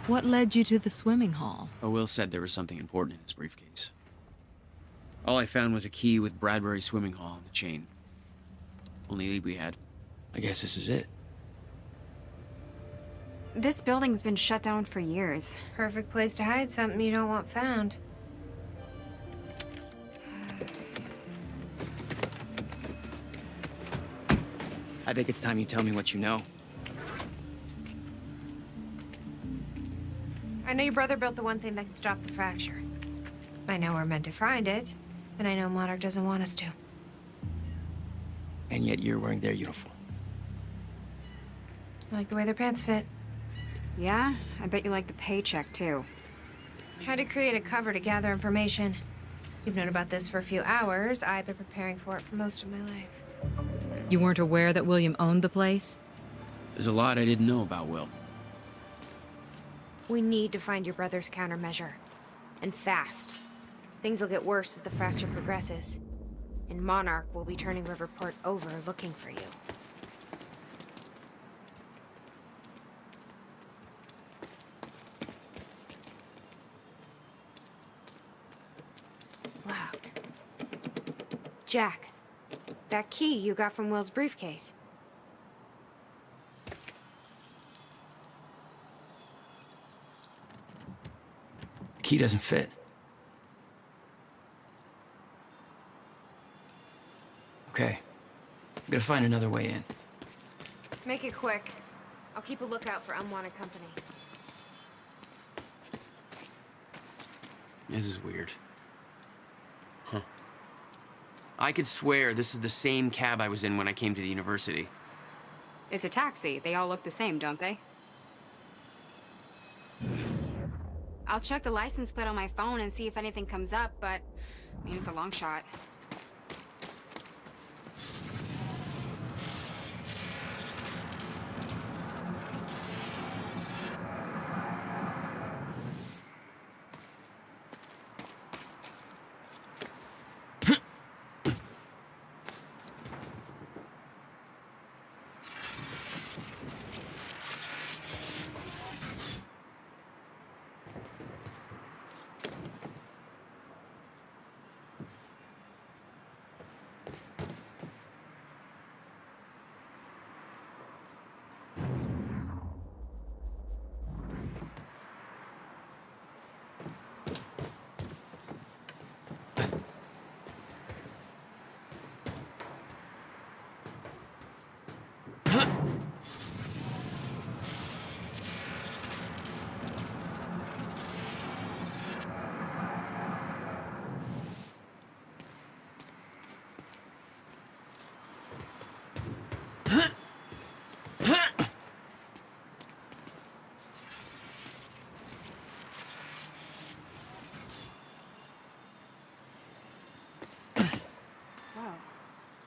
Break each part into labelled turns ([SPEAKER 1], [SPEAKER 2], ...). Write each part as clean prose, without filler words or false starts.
[SPEAKER 1] What led you to the swimming hall?
[SPEAKER 2] Oh, Will said there was something important in his briefcase. All I found was a key with Bradbury Swimming Hall on the chain. Only lead we had. I guess this is it.
[SPEAKER 3] This building's been shut down for years.
[SPEAKER 4] Perfect place to hide something you don't want found.
[SPEAKER 2] I think it's time you tell me what you know.
[SPEAKER 4] I know your brother built the one thing that can stop the fracture. I know we're meant to find it, and I know Monarch doesn't want us to.
[SPEAKER 2] And yet you're wearing their uniform.
[SPEAKER 4] I like the way their pants fit.
[SPEAKER 3] Yeah? I bet you like the paycheck, too.
[SPEAKER 4] Tried to create a cover to gather information. You've known about this for a few hours. I've been preparing for it for most of my life.
[SPEAKER 1] You weren't aware that William owned the place?
[SPEAKER 2] There's a lot I didn't know about Will.
[SPEAKER 4] We need to find your brother's countermeasure. And fast. Things will get worse as the fracture progresses. And Monarch will be turning Riverport over looking for you. Locked. Jack, that key you got from Will's briefcase.
[SPEAKER 2] The key doesn't fit. Okay. I'm gonna find another way in.
[SPEAKER 4] Make it quick. I'll keep a lookout for unwanted company.
[SPEAKER 2] This is weird. Huh. I could swear this is the same cab I was in when I came to the university.
[SPEAKER 3] It's a taxi. They all look the same, don't they? I'll check the license plate on my phone and see if anything comes up, but I mean, it's a long shot.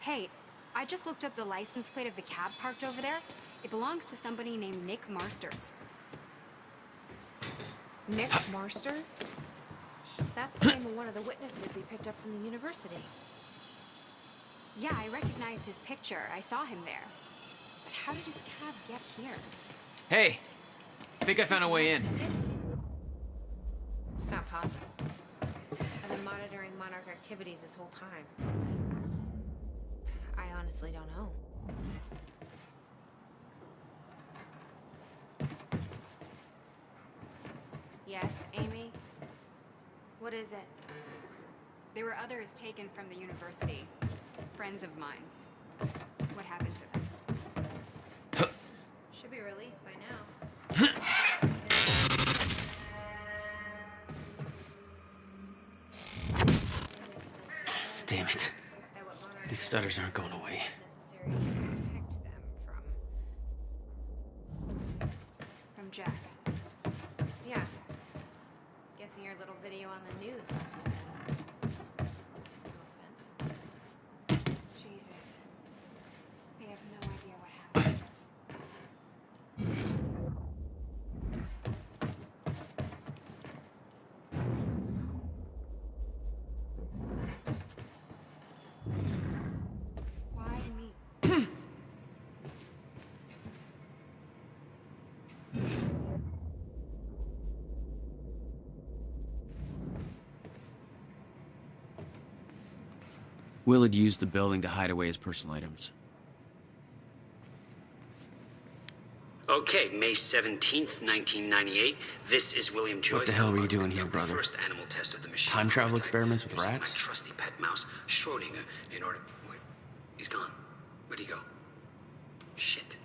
[SPEAKER 3] Hey, I just looked up the license plate of the cab parked over there. It belongs to somebody named Nick Marsters.
[SPEAKER 4] Nick Marsters? That's the name of one of the witnesses we picked up from the university.
[SPEAKER 3] Yeah, I recognized his picture. I saw him there. But how did his cab get here?
[SPEAKER 2] Hey! I think I found a way in.
[SPEAKER 4] It's not possible. I've been monitoring Monarch activities this whole time. I honestly don't know. Yes, Amy? What is it?
[SPEAKER 3] There were others taken from the university. Friends of mine. What happened to them?
[SPEAKER 4] Should be released by now.
[SPEAKER 2] Damn it. These stutters aren't going away.
[SPEAKER 4] Necessary to protect them
[SPEAKER 3] From Jack.
[SPEAKER 4] Yeah. Guessing your little video on the news. No offense.
[SPEAKER 3] Jesus. They have no idea what happened. Why me?
[SPEAKER 2] Will had used the building to hide away his personal items.
[SPEAKER 5] Okay, May 17th, 1998. This is William Joyce.
[SPEAKER 2] What the hell
[SPEAKER 5] I'm
[SPEAKER 2] were you
[SPEAKER 5] about to
[SPEAKER 2] doing here,
[SPEAKER 5] conduct the
[SPEAKER 2] brother?
[SPEAKER 5] First animal test of the machine.
[SPEAKER 2] Time travel
[SPEAKER 5] prototype
[SPEAKER 2] experiments with
[SPEAKER 5] using
[SPEAKER 2] rats?
[SPEAKER 5] My trusty pet mouse, Schrodinger, in order. Wait, he's gone. Where'd he go? Shit.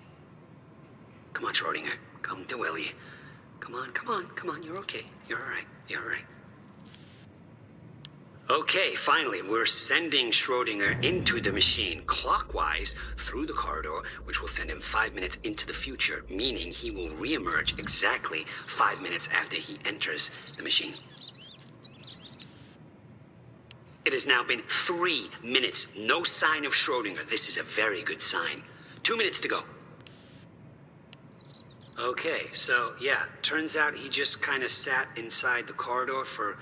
[SPEAKER 5] Come on, Schrodinger. Come to Willie. Come on, come on, come on. You're okay. You're all right. You're all right. Okay, finally, we're sending Schrodinger into the machine clockwise through the corridor, which will send him 5 minutes into the future, meaning he will reemerge exactly 5 minutes after he enters the machine. It has now been 3 minutes. No sign of Schrodinger. This is a very good sign. 2 minutes to go. Okay, so yeah, turns out he just kind of sat inside the corridor for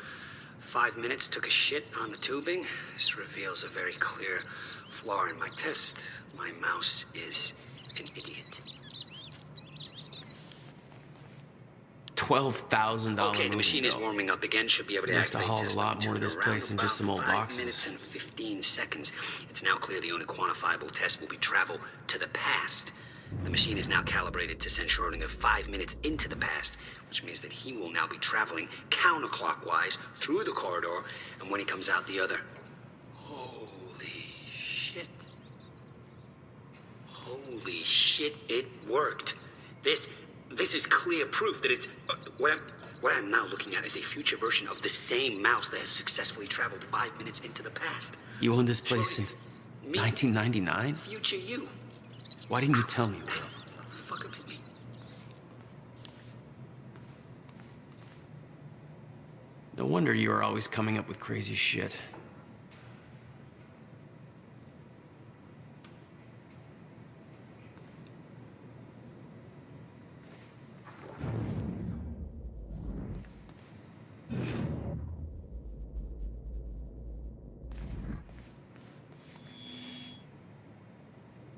[SPEAKER 5] 5 minutes, took a shit on the tubing. This reveals a very clear flaw in my test. My mouse is an idiot.
[SPEAKER 2] $12,000.
[SPEAKER 5] Okay, the machine is warming up again. Should be able to
[SPEAKER 2] Must have
[SPEAKER 5] activate
[SPEAKER 2] hauled a
[SPEAKER 5] test
[SPEAKER 2] lot
[SPEAKER 5] number
[SPEAKER 2] more to
[SPEAKER 5] two
[SPEAKER 2] this
[SPEAKER 5] in
[SPEAKER 2] place than
[SPEAKER 5] around
[SPEAKER 2] just some old
[SPEAKER 5] 5
[SPEAKER 2] boxes.
[SPEAKER 5] minutes and 15 seconds. It's now clear the only quantifiable test will be travel to the past. The machine is now calibrated to send Schrodinger 5 minutes into the past, which means that he will now be traveling counterclockwise through the corridor, and when he comes out the other. Holy shit. Holy shit, it worked. This is clear proof that it's... what I'm now looking at is a future version of the same mouse that has successfully traveled 5 minutes into the past.
[SPEAKER 2] You owned this place
[SPEAKER 5] Schrodinger.
[SPEAKER 2] since
[SPEAKER 5] Me.
[SPEAKER 2] 1999?
[SPEAKER 5] Future you.
[SPEAKER 2] Why didn't you tell me, Will?
[SPEAKER 5] Fuck up with me.
[SPEAKER 2] No wonder you were always coming up with crazy shit.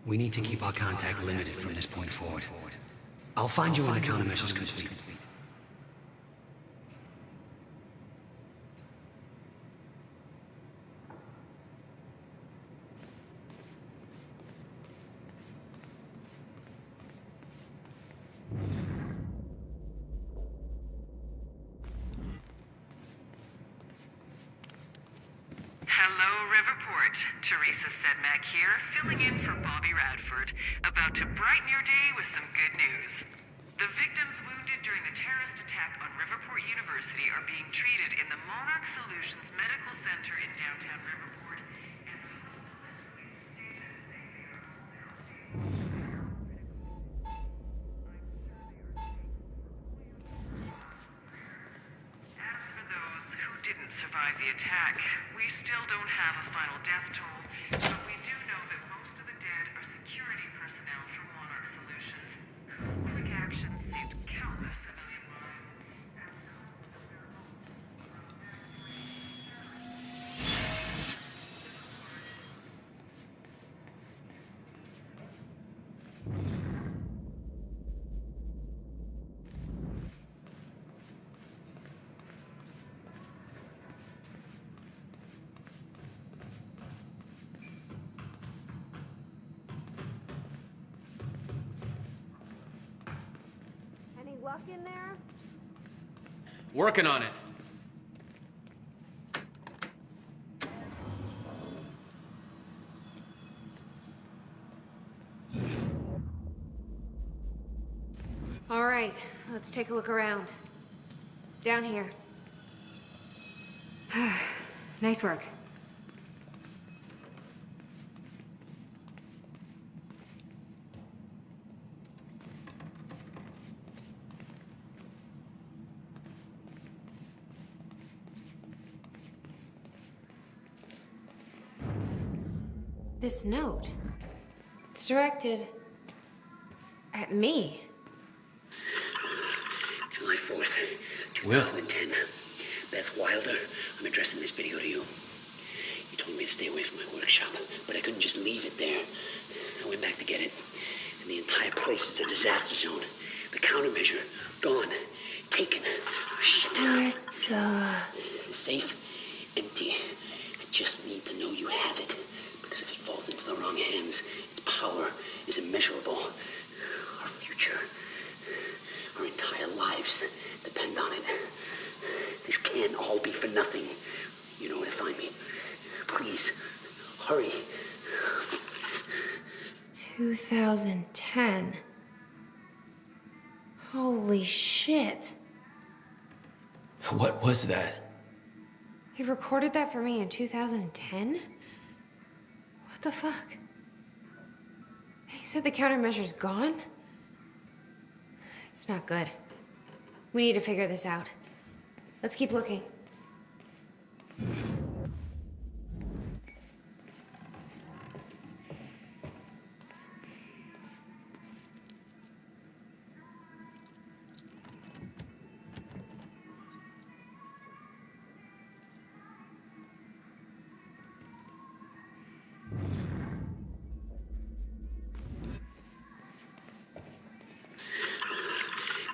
[SPEAKER 6] We need to keep our contact limited from this point forward. I'll find you when the countermeasure's complete.
[SPEAKER 7] Hello, Riverport. Teresa Sedmak here, filling in for Bobby Radford, about to brighten your day with some good news. The victims wounded during the terrorist attack on Riverport University are being treated in the Monarch Solutions Medical Center in downtown Riverport. And as for those who didn't survive the attack, we still don't have a final death toll, but we do know that most of the dead are security personnel from Monarch Solutions, whose quick actions saved countless civilian lives.
[SPEAKER 4] Any luck in there?
[SPEAKER 2] Working on it.
[SPEAKER 4] All right, let's take a look around. Down here.
[SPEAKER 3] Nice work.
[SPEAKER 4] This note. It's directed at me.
[SPEAKER 5] July 4th, 2010. Beth Wilder, I'm addressing this video to you. You told me to stay away from my workshop, but I couldn't just leave it there. I went back to get it, and the entire place is a disaster zone. The countermeasure, gone, taken. Shit.
[SPEAKER 4] What the...
[SPEAKER 5] Safe, empty. just need to know you have it. Because if it falls into the wrong hands, its power is immeasurable. Our future, our entire lives depend on it. This can't all be for nothing. You know where to find me. Please, hurry.
[SPEAKER 4] 2010. Holy shit.
[SPEAKER 2] What was that?
[SPEAKER 4] He recorded that for me in 2010? What the fuck? He said the countermeasure's gone? It's not good. We need to figure this out. Let's keep looking.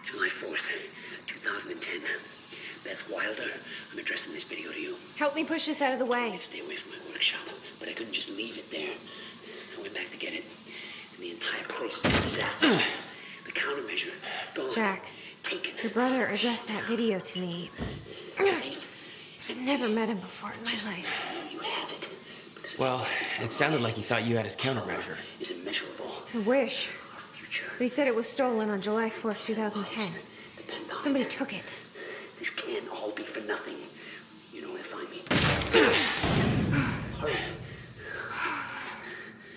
[SPEAKER 5] July 4th, 2010. Beth Wilder, I'm addressing this video to you.
[SPEAKER 4] Help me push this out of the way.
[SPEAKER 5] I'd stay away from my workshop, but I couldn't just leave it there. I went back to get it, and the entire process is a disaster. The countermeasure, gone.
[SPEAKER 4] Jack,
[SPEAKER 5] Taken.
[SPEAKER 4] your brother addressed that video to me.
[SPEAKER 5] Safe.
[SPEAKER 4] I've never met him before in my
[SPEAKER 5] Just
[SPEAKER 4] life.
[SPEAKER 5] know you have it. Because if
[SPEAKER 2] Well,
[SPEAKER 5] falls into the
[SPEAKER 2] it sounded
[SPEAKER 5] wrong
[SPEAKER 2] like he
[SPEAKER 5] hands,
[SPEAKER 2] thought you had his countermeasure.
[SPEAKER 5] is immeasurable.
[SPEAKER 4] I wish.
[SPEAKER 5] Our future.
[SPEAKER 4] But he said it was stolen on July 4th, 2010.
[SPEAKER 5] Depend on
[SPEAKER 4] Somebody
[SPEAKER 5] it.
[SPEAKER 4] took it.
[SPEAKER 5] This can't all be for nothing. You know where to find me. Hurry.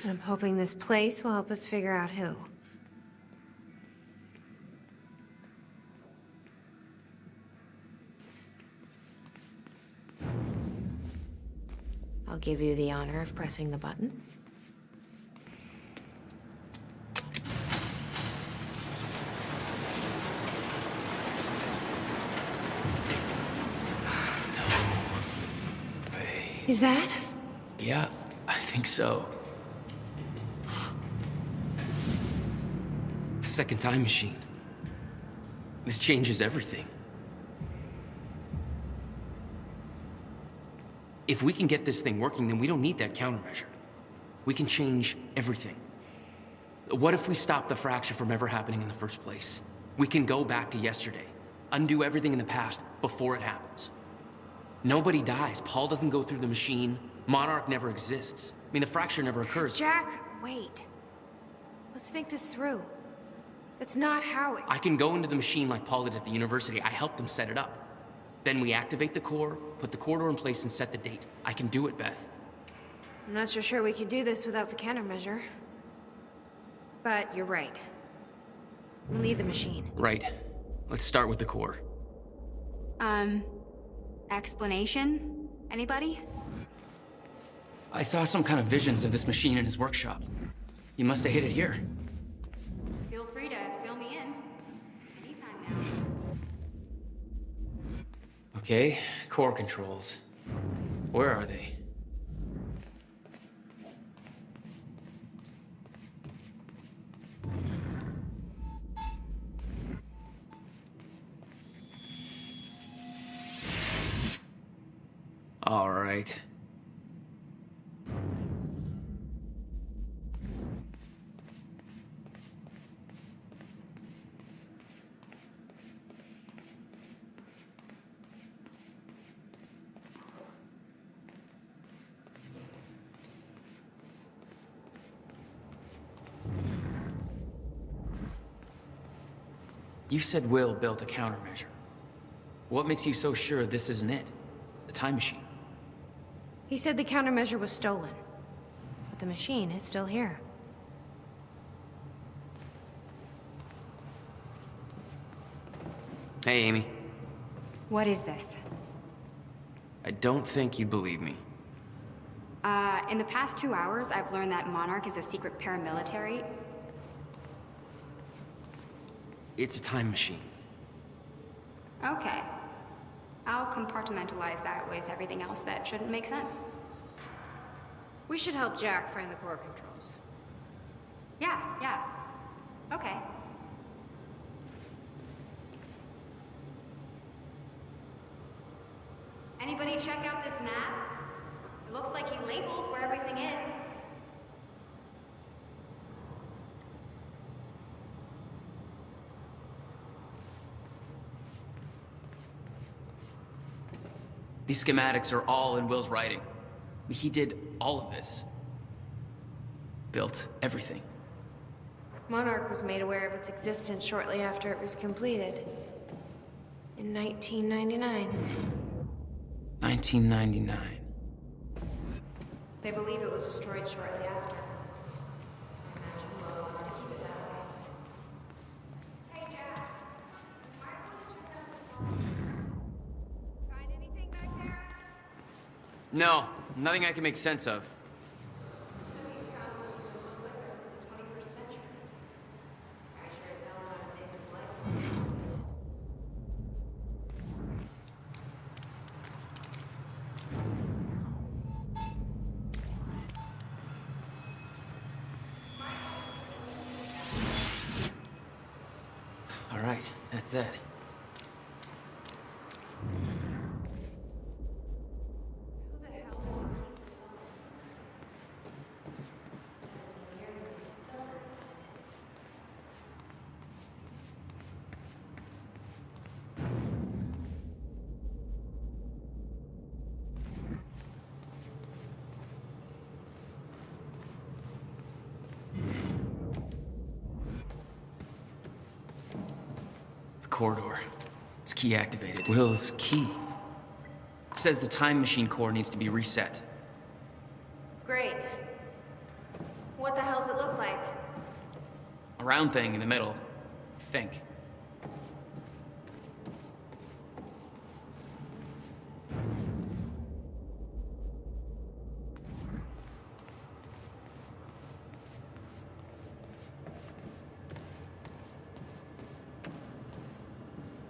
[SPEAKER 4] And I'm hoping this place will help us figure out who. I'll give you the honor of pressing the button. Is that?
[SPEAKER 2] Yeah, I think so. Second time machine. This changes everything. If we can get this thing working, then we don't need that countermeasure. We can change everything. What if we stop the fracture from ever happening in the first place? We can go back to yesterday, undo everything in the past before it happens. Nobody dies. Paul doesn't go through the machine. Monarch never exists. I mean, the fracture never occurs.
[SPEAKER 4] Jack, wait. Let's think this through. That's not how it...
[SPEAKER 2] I can go into the machine like Paul did at the university. I helped them set it up. Then we activate the core, put the corridor in place, and set the date. I can do it, Beth.
[SPEAKER 4] I'm not so sure we can do this without the countermeasure. But you're right. We'll need the machine.
[SPEAKER 2] Right. Let's start with the core.
[SPEAKER 3] Explanation? Anybody?
[SPEAKER 2] I saw some kind of visions of this machine in his workshop. You must have hit it here.
[SPEAKER 3] Feel free to fill me in. Anytime now.
[SPEAKER 2] Okay, core controls. Where are they? All right. You said Will built a countermeasure. What makes you so sure this isn't it? The time machine?
[SPEAKER 4] He said the countermeasure was stolen. But the machine is still here.
[SPEAKER 2] Hey, Amy.
[SPEAKER 3] What is this?
[SPEAKER 2] I don't think you'd believe me.
[SPEAKER 3] In the past 2 hours, I've learned that Monarch is a secret paramilitary.
[SPEAKER 2] It's a time machine.
[SPEAKER 3] Okay. I'll compartmentalize that with everything else that shouldn't make sense.
[SPEAKER 4] We should help Jack find the core controls.
[SPEAKER 3] Yeah. Okay. Anybody check out this map? Looks like he labeled where everything is.
[SPEAKER 2] These schematics are all in Will's writing. He did all of this. Built everything.
[SPEAKER 4] Monarch was made aware of its existence shortly after it was completed. In 1999.
[SPEAKER 2] 1999.
[SPEAKER 4] They believe it was destroyed shortly after. I imagine Will wanted to keep it that way. Hey, Jack. Might want to check out this vault. Find anything back there?
[SPEAKER 2] No, nothing I can make sense of.
[SPEAKER 4] These houses look like they're from the 21st century. I sure as hell want to things like them.
[SPEAKER 2] All right, that's it.
[SPEAKER 4] Who the hell would keep this on the secret? 17 years and he's still working
[SPEAKER 2] The corridor. It's key activated. Will's key. It says the time machine core needs to be reset.
[SPEAKER 4] Great. What the hell's it look like?
[SPEAKER 2] A round thing in the middle. Think.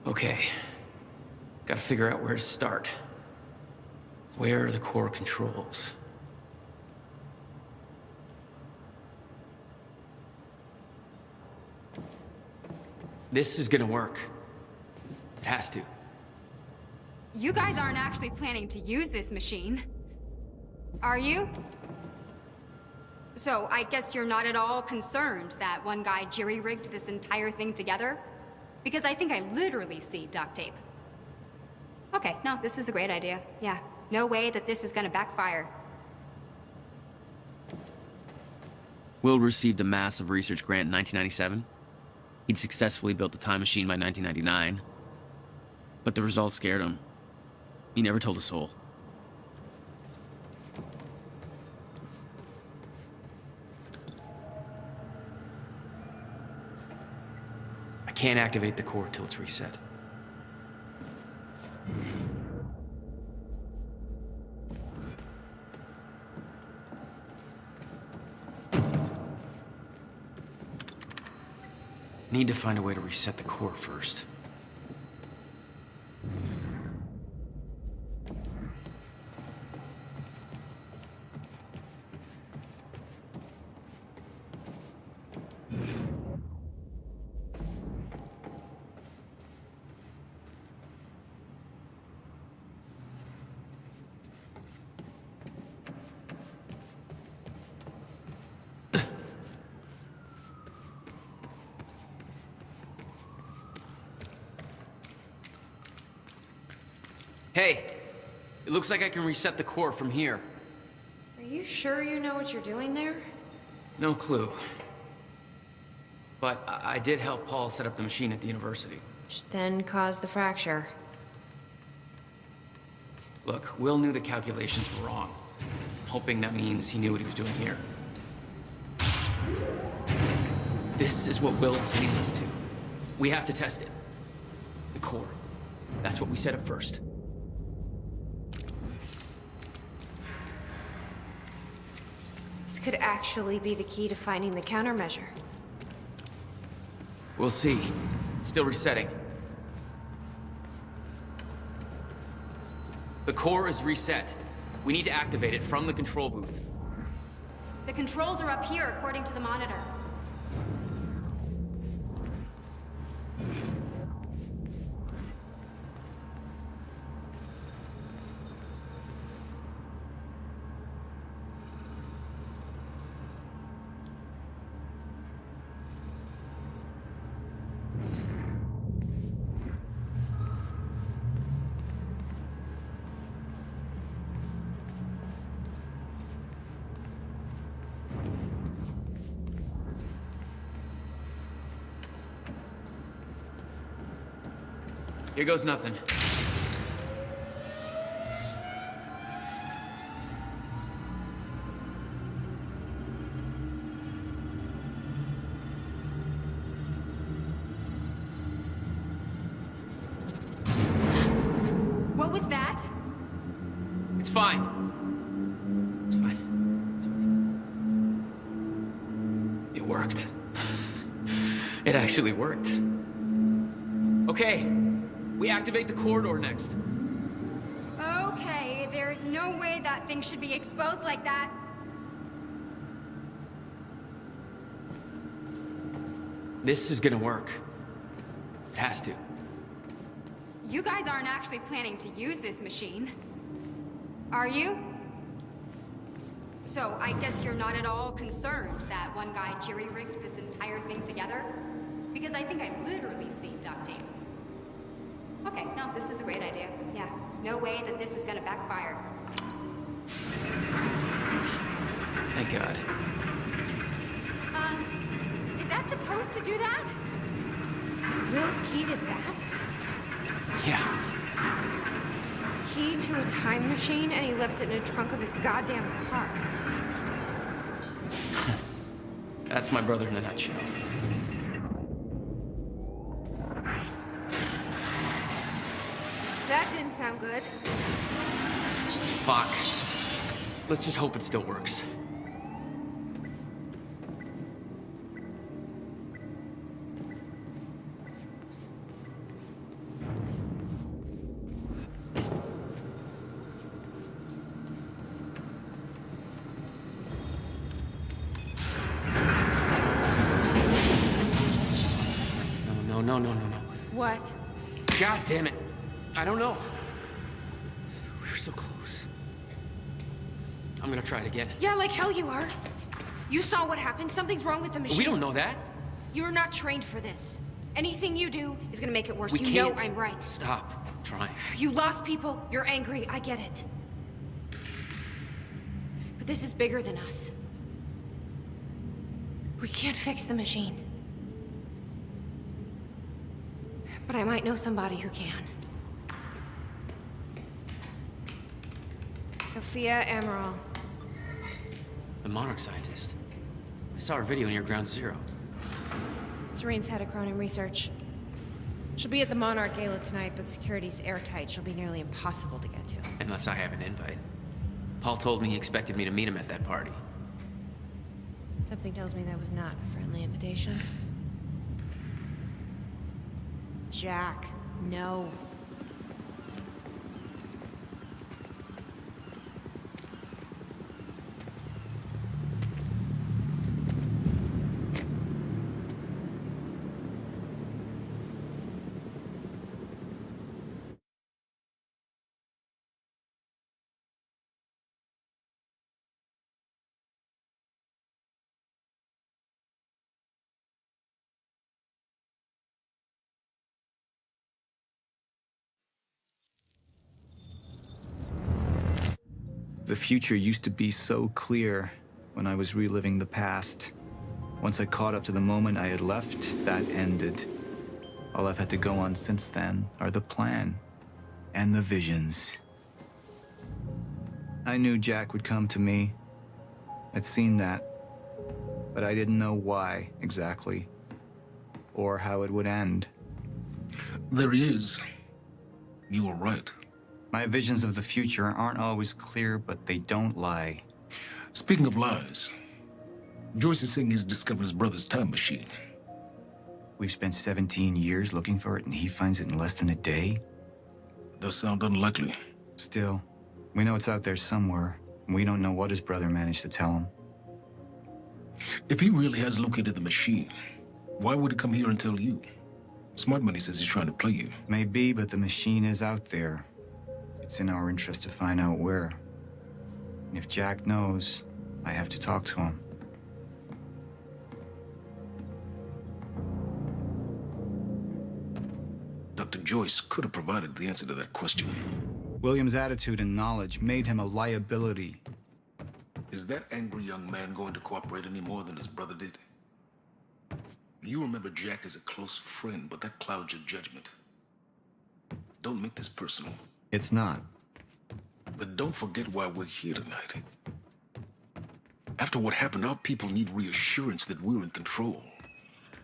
[SPEAKER 2] Okay. Gotta figure out where to start. Where are the core controls? This is gonna work. It has to.
[SPEAKER 3] You guys aren't actually planning to use this machine, are you? So, I guess you're not at all concerned that one guy jerry-rigged this entire thing together? Because I think I literally see duct tape. Okay, no, this is a great idea. Yeah, no way that this is gonna backfire.
[SPEAKER 2] Will received a massive research grant in 1997. He'd successfully built the time machine by 1999. But the results scared him. He never told a soul. I can't activate the core till it's reset. Need to find a way to reset the core first. Hey, it looks like I can reset the core from here.
[SPEAKER 4] Are you sure you know what you're doing there?
[SPEAKER 2] No clue. But I did help Paul set up the machine at the university.
[SPEAKER 4] Which then caused the fracture.
[SPEAKER 2] Look, Will knew the calculations were wrong. Hoping that means he knew what he was doing here. This is what Will was leading us to. We have to test it. The core. That's what we set up first.
[SPEAKER 4] This could actually be the key to finding the countermeasure.
[SPEAKER 2] We'll see. It's still resetting. The core is reset. We need to activate it from the control booth.
[SPEAKER 3] The controls are up here, according to the monitor.
[SPEAKER 2] Here goes nothing.
[SPEAKER 3] What was that?
[SPEAKER 2] It's fine. It's fine. It worked. It actually worked. Okay, we activate the corridor next.
[SPEAKER 3] Okay, there's no way that thing should be exposed like that.
[SPEAKER 2] This is gonna work. It has to.
[SPEAKER 3] You guys aren't actually planning to use this machine, are you? So, I guess you're not at all concerned that one guy jerry-rigged this entire thing together? Because I think I literally see duct tape. Okay, no, this is a great idea. Yeah, no way that this is gonna backfire.
[SPEAKER 2] Thank God.
[SPEAKER 3] Is that supposed to do that?
[SPEAKER 4] Will's key did that?
[SPEAKER 2] Yeah.
[SPEAKER 4] Key to a time machine, and he left it in the trunk of his goddamn car.
[SPEAKER 2] That's my brother in a nutshell.
[SPEAKER 4] That didn't sound good.
[SPEAKER 2] Fuck. Let's just hope it still works. No.
[SPEAKER 4] What?
[SPEAKER 2] God damn it. I don't know. We were so close. I'm gonna try it again.
[SPEAKER 4] Yeah, like hell you are. You saw what happened. Something's wrong with the machine.
[SPEAKER 2] We don't know that.
[SPEAKER 4] You're not trained for this. Anything you do is gonna make it worse.
[SPEAKER 2] We
[SPEAKER 4] You
[SPEAKER 2] can't.
[SPEAKER 4] know I'm right.
[SPEAKER 2] Stop trying.
[SPEAKER 4] You lost people. You're angry. I get it. But this is bigger than us. We can't fix the machine. But I might know somebody who can. Sophia Amaral.
[SPEAKER 2] The Monarch scientist. I saw her video near Ground Zero.
[SPEAKER 4] Serene's head of Cronin Research. She'll be at the Monarch Gala tonight, but security's airtight. She'll be nearly impossible to get to.
[SPEAKER 2] Unless I have an invite. Paul told me he expected me to meet him at that party.
[SPEAKER 4] Something tells me that was not a friendly invitation. Jack, no.
[SPEAKER 8] The future used to be so clear when I was reliving the past. Once I caught up to the moment I had left, that ended. All I've had to go on since then are the plan and the visions. I knew Jack would come to me. I'd seen that, but I didn't know why exactly, or how it would end.
[SPEAKER 9] There he is. You were right.
[SPEAKER 8] My visions of the future aren't always clear, but they don't lie.
[SPEAKER 9] Speaking of lies, Joyce is saying he's discovered his brother's time machine.
[SPEAKER 8] We've spent 17 years looking for it, and he finds it in less than a day?
[SPEAKER 9] Does sound unlikely.
[SPEAKER 8] Still, we know it's out there somewhere, and we don't know what his brother managed to tell him.
[SPEAKER 9] If he really has located the machine, why would he come here and tell you? Smart Money says he's trying to play you.
[SPEAKER 8] Maybe, but the machine is out there. It's in our interest to find out where. And if Jack knows, I have to talk to him.
[SPEAKER 9] Dr. Joyce could have provided the answer to that question.
[SPEAKER 8] William's attitude and knowledge made him a liability.
[SPEAKER 9] Is that angry young man going to cooperate any more than his brother did? You remember Jack as a close friend, but that clouds your judgment. Don't make this personal.
[SPEAKER 8] It's not.
[SPEAKER 9] But don't forget why we're here tonight. After what happened, our people need reassurance that we're in control.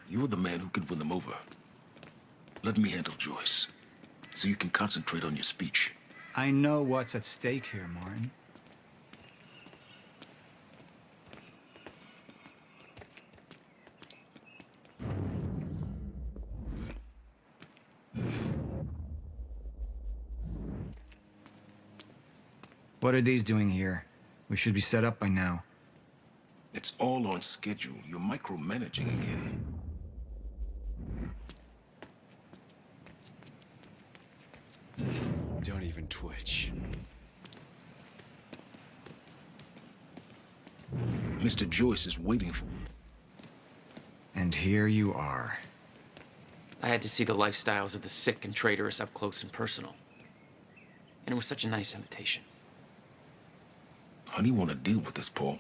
[SPEAKER 9] You're the man who could win them over. Let me handle Joyce, so you can concentrate on your speech.
[SPEAKER 8] I know what's at stake here, Martin. What are these doing here? We should be set up by now.
[SPEAKER 9] It's all on schedule. You're micromanaging again.
[SPEAKER 10] Don't even twitch.
[SPEAKER 9] Mr. Joyce is waiting for...
[SPEAKER 8] And here you are.
[SPEAKER 2] I had to see the lifestyles of the sick and traitorous up close and personal. And it was such a nice invitation.
[SPEAKER 9] How do you want to deal with this, Paul?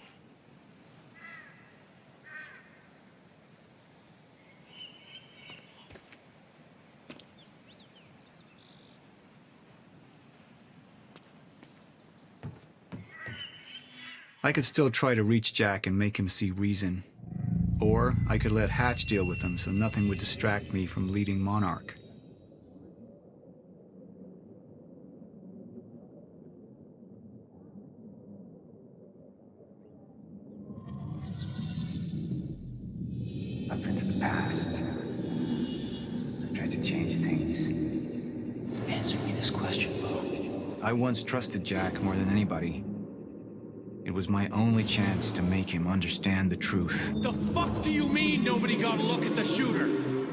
[SPEAKER 8] I could still try to reach Jack and make him see reason. Or I could let Hatch deal with him so nothing would distract me from leading Monarch. I've been to the past. I've tried to change things.
[SPEAKER 5] Answer me this question, Bo.
[SPEAKER 8] I once trusted Jack more than anybody. It was my only chance to make him understand the truth.
[SPEAKER 10] The fuck do you mean nobody got a look at the shooter?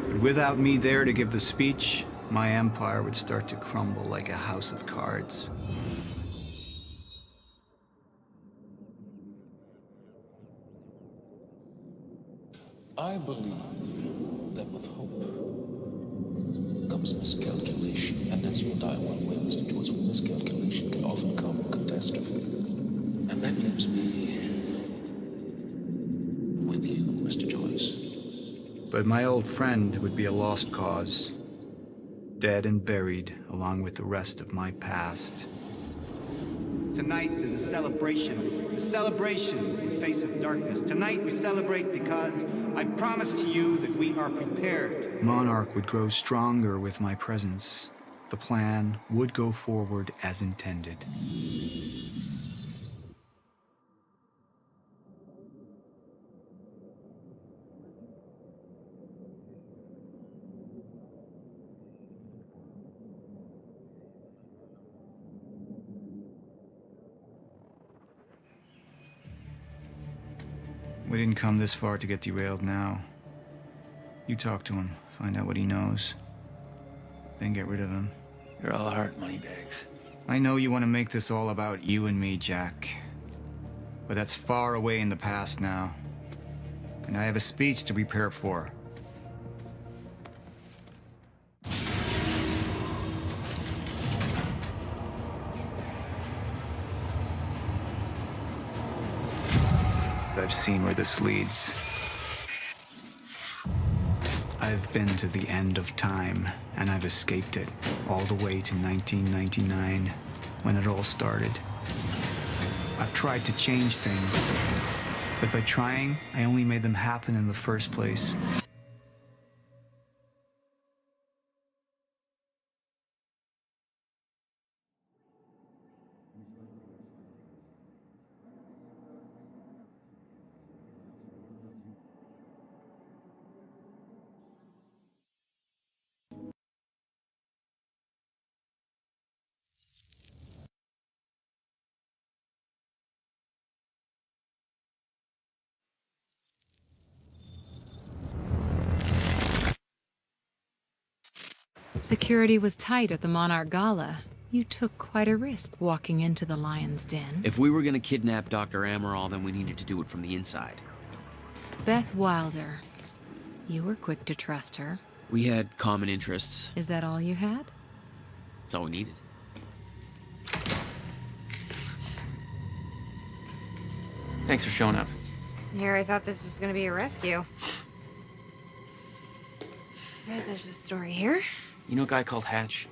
[SPEAKER 8] But without me there to give the speech, my empire would start to crumble like a house of cards.
[SPEAKER 9] I believe that with hope comes miscalculation, and as you'll die one way, Mr. Joyce, with miscalculation can often come catastrophe. And that leaves me with you, Mr. Joyce.
[SPEAKER 8] But my old friend would be a lost cause, dead and buried along with the rest of my past.
[SPEAKER 11] Tonight is a celebration in the face of darkness. Tonight we celebrate because I promise to you that we are prepared.
[SPEAKER 8] Monarch would grow stronger with my presence. The plan would go forward as intended. We didn't come this far to get derailed now. You talk to him, find out what he knows, then get rid of him.
[SPEAKER 2] You're all heart, moneybags.
[SPEAKER 8] I know you want to make this all about you and me, Jack. But that's far away in the past now. And I have a speech to prepare for. I've seen where this leads. I've been to the end of time, and I've escaped it, all the way to 1999, when it all started. I've tried to change things, but by trying, I only made them happen in the first place.
[SPEAKER 1] Security was tight at the Monarch Gala. You took quite a risk walking into the Lion's Den.
[SPEAKER 2] If we were gonna kidnap Dr. Amaral, then we needed to do it from the inside.
[SPEAKER 1] Beth Wilder. You were quick to trust her.
[SPEAKER 2] We had common interests.
[SPEAKER 1] Is that all you had?
[SPEAKER 2] That's all we needed. Thanks for showing up.
[SPEAKER 4] Here, I thought this was gonna be a rescue. Right, there's a story here.
[SPEAKER 2] You know a guy called Hatch?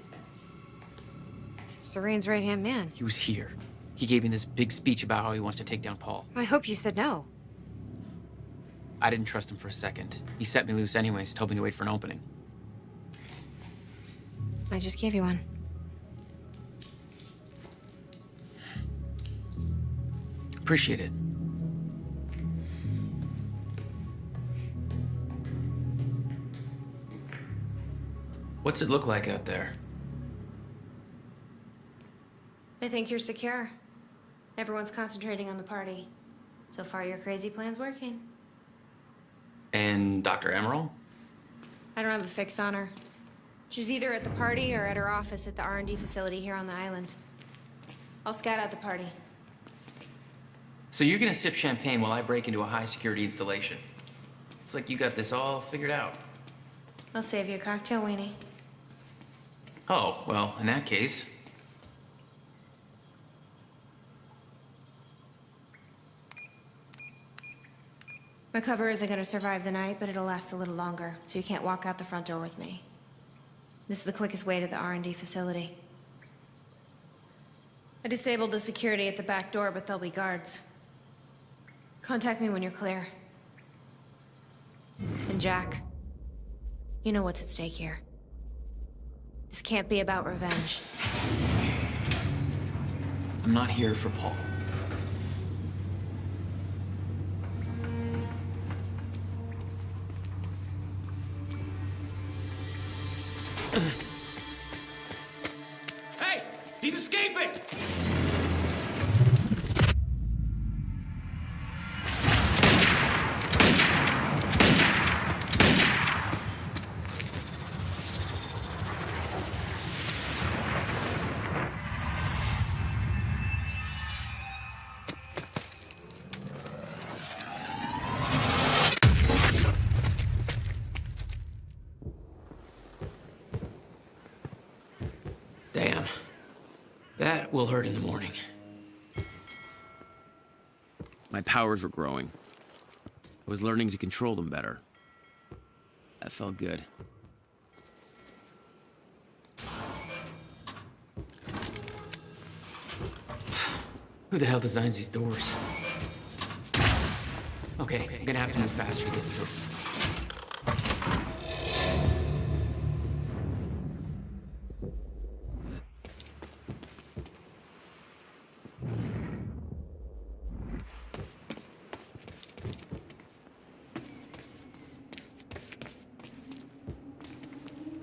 [SPEAKER 4] Serene's right-hand man.
[SPEAKER 2] He was here. He gave me this big speech about how he wants to take down Paul.
[SPEAKER 4] I hope you said no.
[SPEAKER 2] I didn't trust him for a second. He set me loose anyways, told me to wait for an opening.
[SPEAKER 4] I just gave you one.
[SPEAKER 2] Appreciate it. What's it look like out there?
[SPEAKER 4] I think you're secure. Everyone's concentrating on the party. So far, your crazy plan's working.
[SPEAKER 2] And Dr. Emerald?
[SPEAKER 4] I don't have a fix on her. She's either at the party or at her office at the R&D facility here on the island. I'll scout out the party.
[SPEAKER 2] So you're gonna sip champagne while I break into a high-security installation. It's like you got this all figured out.
[SPEAKER 4] I'll save you a cocktail, Weenie.
[SPEAKER 2] Oh, well, in that case...
[SPEAKER 4] My cover isn't gonna survive the night, but it'll last a little longer, so you can't walk out the front door with me. This is the quickest way to the R&D facility. I disabled the security at the back door, but there'll be guards. Contact me when you're clear. And Jack, you know what's at stake here. This can't be about revenge.
[SPEAKER 2] I'm not here for Paul.
[SPEAKER 10] Hey! He's escaping!
[SPEAKER 2] Damn. That will hurt in the morning.
[SPEAKER 12] My powers were growing. I was learning to control them better. That felt good.
[SPEAKER 2] Who the hell designs these doors? Okay, I'm gonna have to move faster to get through.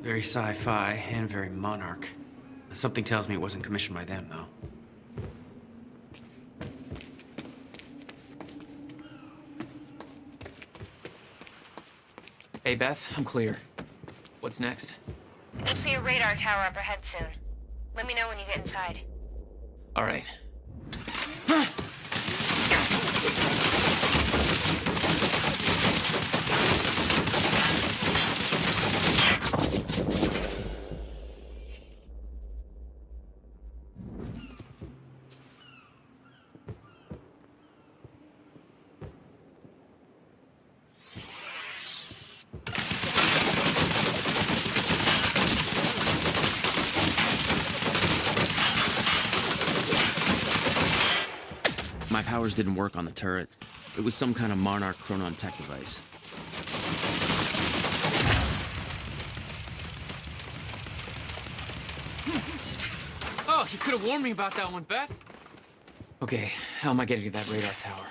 [SPEAKER 2] Very sci-fi and very Monarch. Something tells me it wasn't commissioned by them, though. Hey, Beth, I'm clear. What's next?
[SPEAKER 4] You'll see a radar tower up ahead soon. Let me know when you get inside.
[SPEAKER 2] All right.
[SPEAKER 12] My powers didn't work on the turret. It was some kind of Monarch Chronon tech device.
[SPEAKER 2] Oh, you could have warned me about that one, Beth. Okay, how am I getting to that radar tower?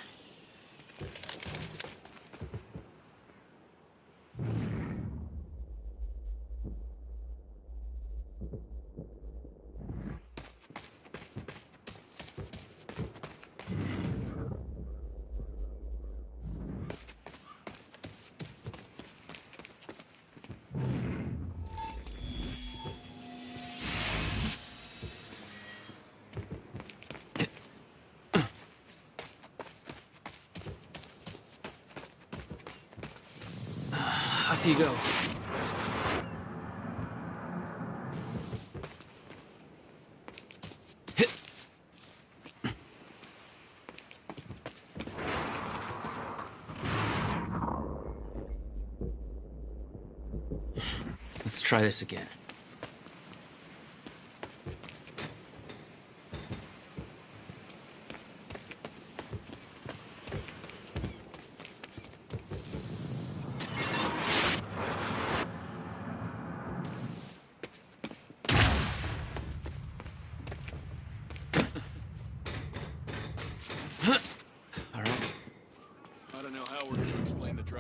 [SPEAKER 2] Up you go. Hit. Let's try this again.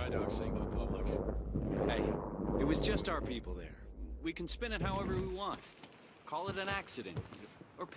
[SPEAKER 10] doxing to the public.
[SPEAKER 13] Hey, it was just our people there. We can spin it however we want. Call it an accident.